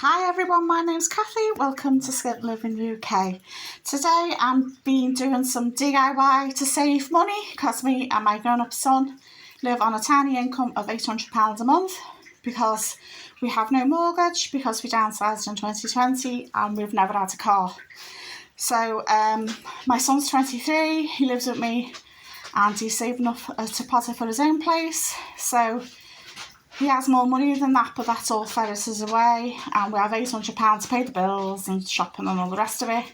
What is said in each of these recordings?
Hi everyone, my name's Kathy. Welcome to Skip Living UK. Today I'm doing some DIY to save money because me and my grown-up son live on a tiny income of £800 a month because we have no mortgage, because we downsized in 2020 and we've never had a car. So my son's 23, he lives with me and he's saving up a deposit for his own place. So he has more money than that, but that's all ferreters away, and we have £800 to pay the bills and shopping and all the rest of it.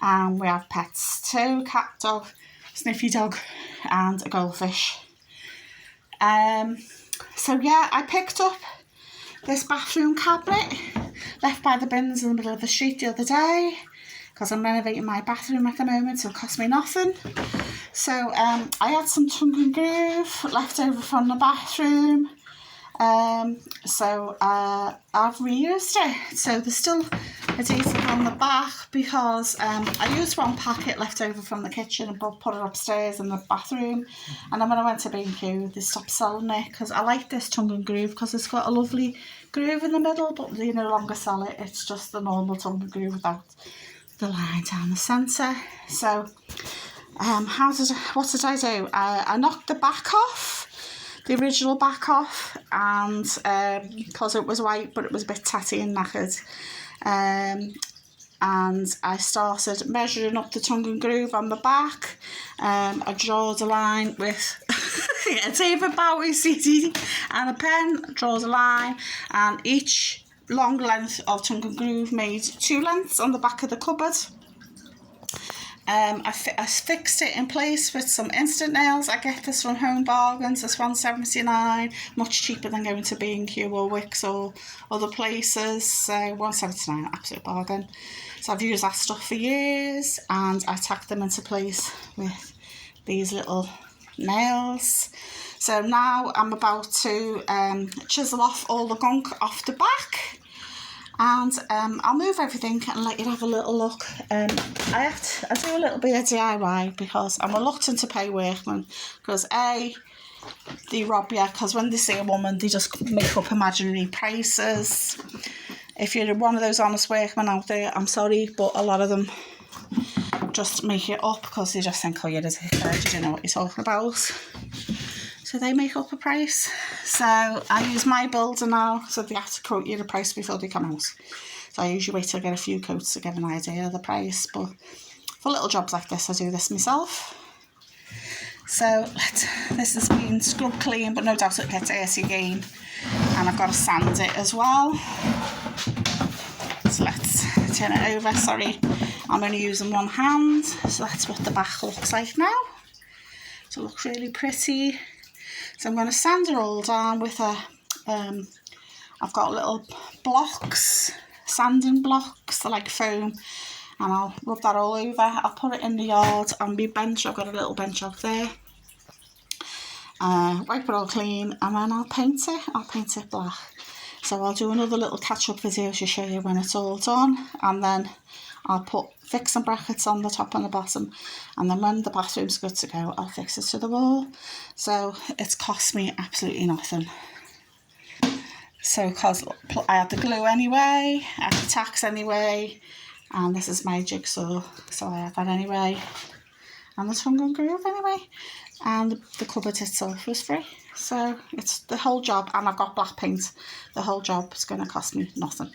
And we have pets too, cat, dog, sniffy dog and a goldfish. So yeah, I picked up this bathroom cabinet left by the bins in the middle of the street the other day because I'm renovating my bathroom at the moment, so it cost me nothing. So I had some tongue and groove left over from the bathroom. So I've reused it, so there's still adhesive on the back because I used one packet left over from the kitchen and put it upstairs in the bathroom, and then when I went to B&Q they stopped selling it because I like this tongue and groove because it's got a lovely groove in the middle, but they no longer sell it. It's just the normal tongue and groove without the line down the centre. So what did I do? I knocked the back off, the original back off, and because it was white but it was a bit tatty and knackered, and I started measuring up the tongue and groove on the back. I drawed a line with a David Bowie CD and a pen, draws a line, and each long length of tongue and groove made 2 lengths on the back of the cupboard. I fixed it in place with some instant nails. I get this from Home Bargains. It's £1.79, much cheaper than going to B&Q or Wickes or other places. So £1.79, absolute bargain. So I've used that stuff for years, and I tacked them into place with these little nails. So now I'm about to chisel off all the gunk off the back, and I'll move everything and let you have a little look. I do a little bit of DIY because I'm reluctant to pay workmen because they rob you, because when they see a woman they just make up imaginary prices. If you're one of those honest workmen out there, I'm sorry, but a lot of them just make it up because they just think, oh, you're a dickhead, you don't know what you're talking about. So they make up a price. So I use my builder now, so they have to quote you the price before they come out. So I usually wait till I get a few quotes to get an idea of the price, but for little jobs like this I do this myself. So this has been scrub clean, but no doubt it gets dirty again, and I've got to sand it as well. So let's turn it over. Sorry, I'm only using one hand. So that's what the back looks like now. So it looks really pretty. So I'm going to sand it all down with I've got little blocks, sanding blocks, they're like foam, and I'll rub that all over. I'll put it in the yard on my bench. I've got a little bench up there. Wipe it all clean, and then I'll paint it. I'll paint it black. So I'll do another little catch-up video to show you when it's all done, and then I'll put fixing brackets on the top and the bottom, and then when the bathroom's good to go I'll fix it to the wall. So it's cost me absolutely nothing. So because I had the glue anyway, I had the tacks anyway, and this is my jigsaw, so I had that anyway, and the tongue and groove anyway, and the cupboard itself was free. So it's the whole job, and I've got black paint. The whole job is going to cost me nothing.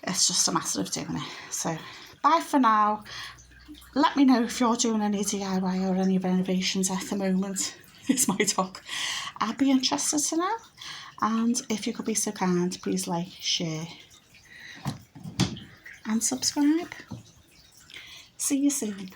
It's just a matter of doing it. So bye for now. Let me know if you're doing any DIY or any renovations at the moment. It's my talk. I'd be interested to know. And if you could be so kind, please like, share and subscribe. See you soon.